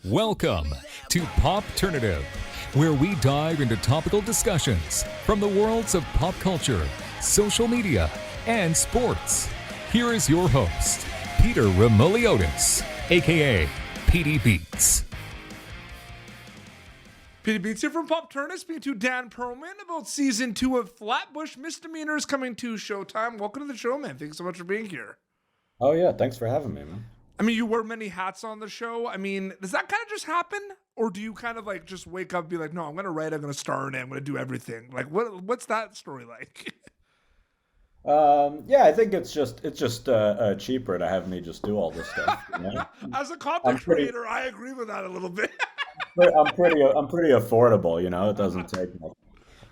Welcome to Popternative, where we dive into topical discussions from the worlds of pop culture, social media, and sports. Here is your host, Peter Remoliotis, aka PD Beats. PD Beats here from Popternative, speaking to Dan Perlman about season 2 of Flatbush Misdemeanors coming to Showtime. Welcome to the show, man. Thanks so much for being here. Oh yeah, thanks for having me, man. I mean, you wear many hats on the show. I mean, does that kind of just happen? Or do you kind of like just wake up and be like, no, I'm going to write, I'm going to star in it, I'm going to do everything. Like, what's that story like? Yeah, I think it's just cheaper to have me just do all this stuff. You know? As a I'm content pretty, creator, I agree with that a little bit. I'm pretty affordable. You know, it doesn't take much.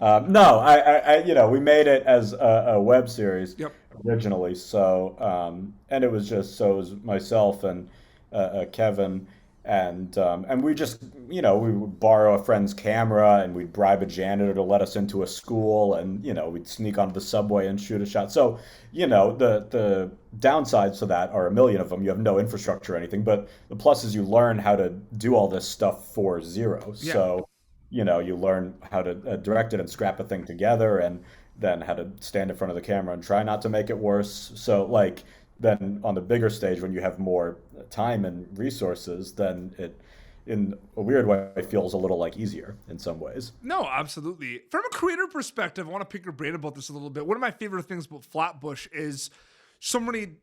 No, we made it as a web series Yep. originally. So, and it was just so it was myself and Kevin, and we just, we would borrow a friend's camera and we'd bribe a janitor to let us into a school, and we'd sneak onto the subway and shoot a shot. So, the downsides to that are a million of them. You have no infrastructure or anything, but the plus is you learn how to do all this stuff for zero. Yeah. So you learn how to direct it and scrap a thing together, and then how to stand in front of the camera and try not to make it worse. So, like, then on the bigger stage, when you have more time and resources, then it, in a weird way, feels a little like easier in some ways. No, absolutely. From a creator perspective, I want to pick your brain about this a little bit. One of my favorite things about Flatbush is so many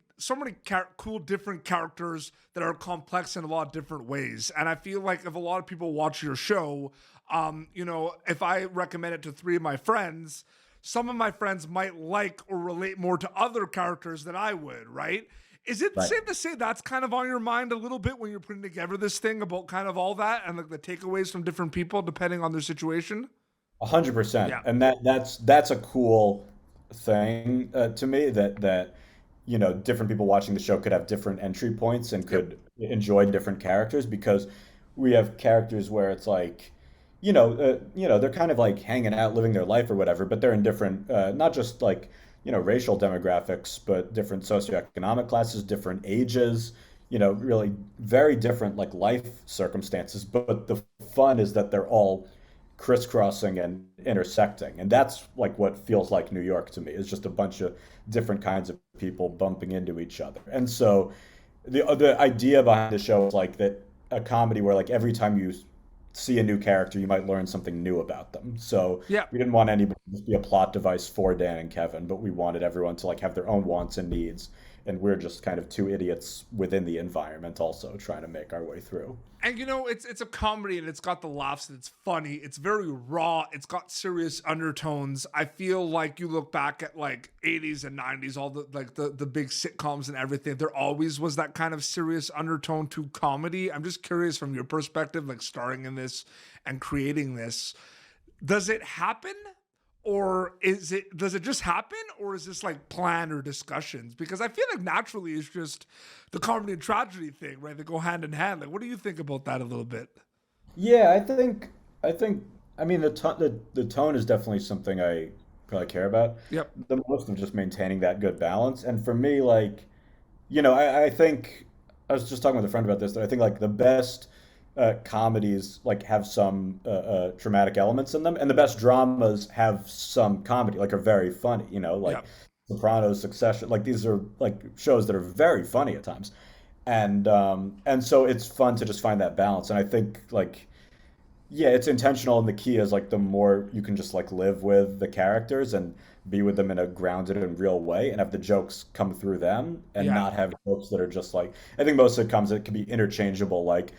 cool different characters that are complex in a lot of different ways. And I feel like if a lot of people watch your show, if I recommend it to 3 of my friends, some of my friends might like or relate more to other characters than I would, right? Is it Right. safe to say that's kind of on your mind a little bit when you're putting together this thing about kind of all that and like the takeaways from different people depending on their situation? 100%. Yeah. And that's a cool thing to me, that different people watching the show could have different entry points and Yep. could enjoy different characters, because we have characters where it's like, they're kind of like hanging out, living their life or whatever, but they're in different, not just like, racial demographics, but different socioeconomic classes, different ages, really very different like life circumstances. But the fun is that they're all crisscrossing and intersecting. And that's like what feels like New York to me, is just a bunch of different kinds of people bumping into each other. And so the idea behind the show is like that, a comedy where like every time you see a new character, you might learn something new about them. So Yeah. we didn't want anybody to just be a plot device for Dan and Kevin, but we wanted everyone to like have their own wants and needs. And we're just kind of 2 idiots within the environment, also trying to make our way through. And it's a comedy and it's got the laughs and it's funny. It's very raw. It's got serious undertones. I feel like you look back at like 80s and 90s, all the big sitcoms and everything. There always was that kind of serious undertone to comedy. I'm just curious from your perspective, like starring in this and creating this, does it happen? Or does it just happen, or is this like planned or discussions? Because I feel like naturally it's just the comedy and tragedy thing, right? They go hand in hand. Like, what do you think about that a little bit? Yeah, I mean, the tone is definitely something I probably care about Yep. the most, of just maintaining that good balance. And for me, like, I think I was just talking with a friend about this, that I think like the best comedies like have some dramatic elements in them, and the best dramas have some comedy, like are very funny. Like Yep. Sopranos, Succession, like these are like shows that are very funny at times, and so it's fun to just find that balance. And I think like, yeah, it's intentional, and the key is like the more you can just like live with the characters and be with them in a grounded and real way, and have the jokes come through them, and Yeah. not have jokes that are just like, I think most sitcoms, it can be interchangeable, like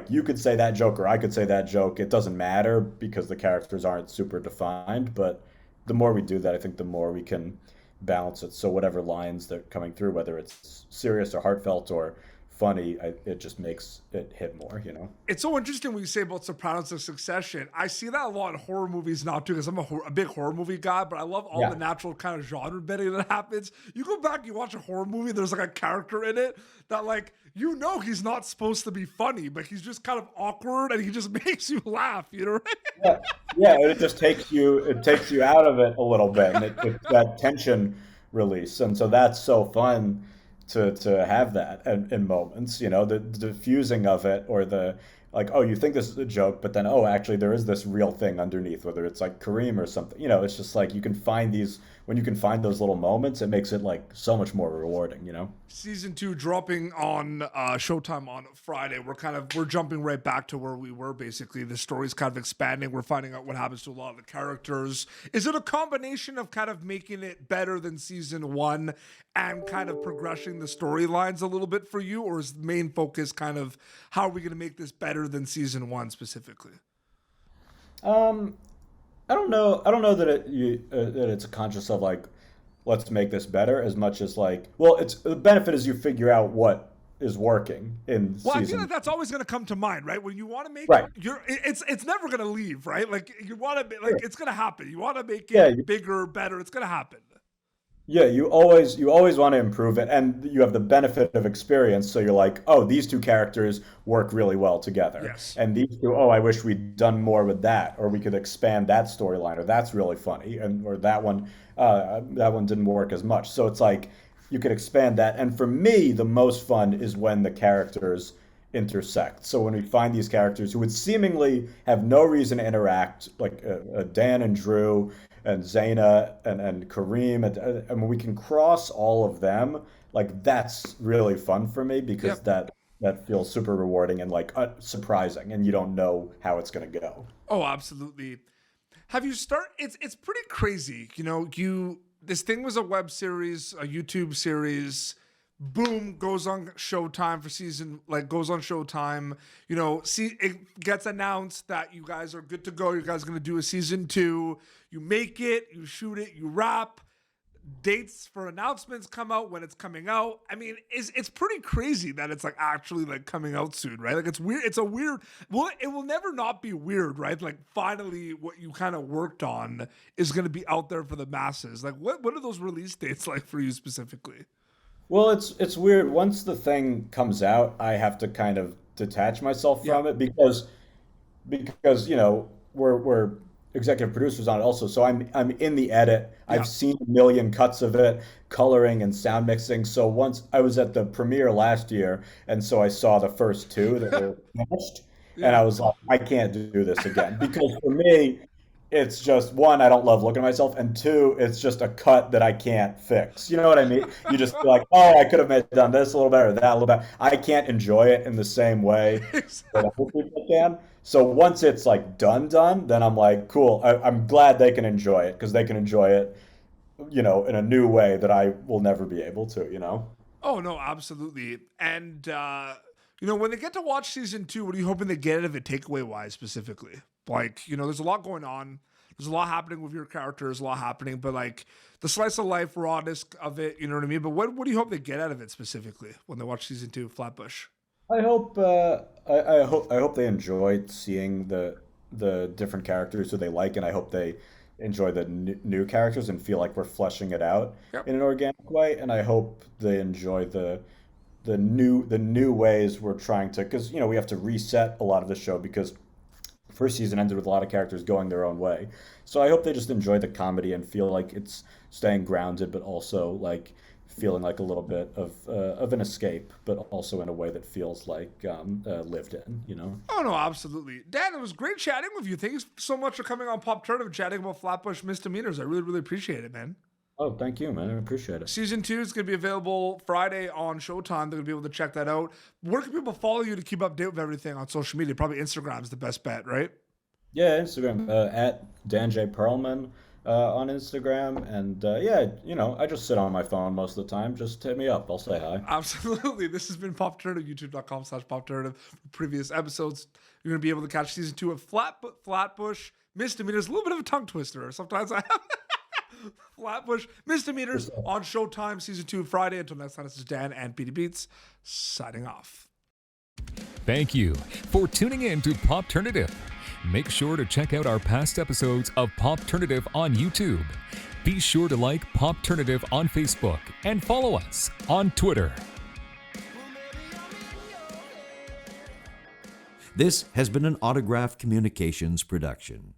you could say that joke or I could say that joke. It doesn't matter because the characters aren't super defined. But the more we do that, I think the more we can balance it. So whatever lines that are coming through, whether it's serious or heartfelt or funny, it just makes it hit more. It's so interesting when you say about Sopranos and Succession. I see that a lot in horror movies now too, because I'm a big horror movie guy, but I love all the Yeah. natural kind of genre bending that happens. You go back, you watch a horror movie, there's like a character in it that like, he's not supposed to be funny, but he's just kind of awkward and he just makes you laugh, Yeah, yeah, and it takes you out of it a little bit, and it's that tension release, and so that's so fun to have that in moments, the diffusing of it, or the like, oh, you think this is a joke, but then, oh, actually there is this real thing underneath, whether it's like Kareem or something. It's just like you can find these, when you can find those little moments, it makes it like so much more rewarding. Season 2 dropping on Showtime on Friday. We're jumping right back to where we were. Basically, the story's kind of expanding. We're finding out what happens to a lot of the characters. Is it a combination of kind of making it better than season 1 and kind of progressing the storylines a little bit for you, or is the main focus kind of how are we going to make this better than season 1 specifically? I don't know. I don't know that it's a conscious of like, let's make this better, as much as like, well, it's the benefit is you figure out what is working in Well, I feel season. like that's always going to come to mind, right? When you want to make Right. it's never going to leave, right? Like you want to, like it's going to happen. You want to make Yeah, it bigger, better. It's going to happen. Yeah, you always want to improve it, and you have the benefit of experience. So you're like, oh, these two characters work really well together, Yes. and these two, oh, I wish we'd done more with that, or we could expand that storyline, or that's really funny, and or that one didn't work as much. So it's like you could expand that, and for me, the most fun is when the characters intersect. So when we find these characters who would seemingly have no reason to interact, like Dan and Drew and Zaina and Kareem, and when we can cross all of them, like that's really fun for me because Yep. that feels super rewarding and like surprising, and you don't know how it's gonna go. Oh, absolutely. Have you it's pretty crazy. This thing was a web series, a YouTube series. Boom, goes on Showtime for season, like goes on Showtime. See, it gets announced that you guys are good to go. You guys are going to do a season 2. You make it, you shoot it, you wrap. Dates for announcements come out when it's coming out. I mean, it's pretty crazy that it's like actually like coming out soon, right? Like it's weird. It's a weird. Well, it will never not be weird, right? Like finally, what you kind of worked on is going to be out there for the masses. Like what are those release dates like for you specifically? Well, it's weird. Once the thing comes out, I have to kind of detach myself Yeah. from it because we're executive producers on it also. So I'm in the edit. Yeah. I've seen a million cuts of it, coloring and sound mixing. So once I was at the premiere last year, and so I saw the first two that were finished, and Yeah. I was like, I can't do this again because for me, it's just one, I don't love looking at myself, and two, it's just a cut that I can't fix. You know what I mean? You just feel like, oh, I could have done this a little better, that a little better. I can't enjoy it in the same way that other people can. So once it's like done, then I'm like, cool. I'm glad they can enjoy it because they can enjoy it, in a new way that I will never be able to. Oh no, absolutely. And when they get to watch season 2, what are you hoping they get out of it takeaway wise specifically? Like, there's a lot going on. There's a lot happening with your characters, a lot happening, but like the slice of life rawness of it, you know what I mean? But what do you hope they get out of it specifically when they watch season 2 of Flatbush? I hope I hope they enjoyed seeing the different characters who they like, and I hope they enjoy the new characters and feel like we're fleshing it out Yep. in an organic way. And I hope they enjoy the new ways we're trying to, because we have to reset a lot of the show because first season ended with a lot of characters going their own way. So I hope they just enjoy the comedy and feel like it's staying grounded, but also like feeling like a little bit of an escape, but also in a way that feels like lived in. Oh no, absolutely. Dan, it was great chatting with you. Thanks so much for coming on Popternative chatting about Flatbush Misdemeanors. I really, really appreciate it, man. Oh, thank you, man. I appreciate it. Season 2 is going to be available Friday on Showtime. They're going to be able to check that out. Where can people follow you to keep up to date with everything on social media? Probably Instagram's the best bet, right? Yeah, Instagram at Dan J Perlman on Instagram, and yeah, I just sit on my phone most of the time. Just hit me up. I'll say hi. Absolutely. This has been Popternative, youtube.com/Popternative. For previous episodes, you're going to be able to catch season 2 of Flatbush Misdemeanors. A little bit of a tongue twister. Sometimes I have Flatbush Misdemeanors on Showtime, season 2, Friday. Until next time, this is Dan and Petey Beats signing off. Thank you for tuning in to Popternative. Make sure to check out our past episodes of Popternative on YouTube. Be sure to like Popternative on Facebook and follow us on Twitter. This has been an Autograph Communications production.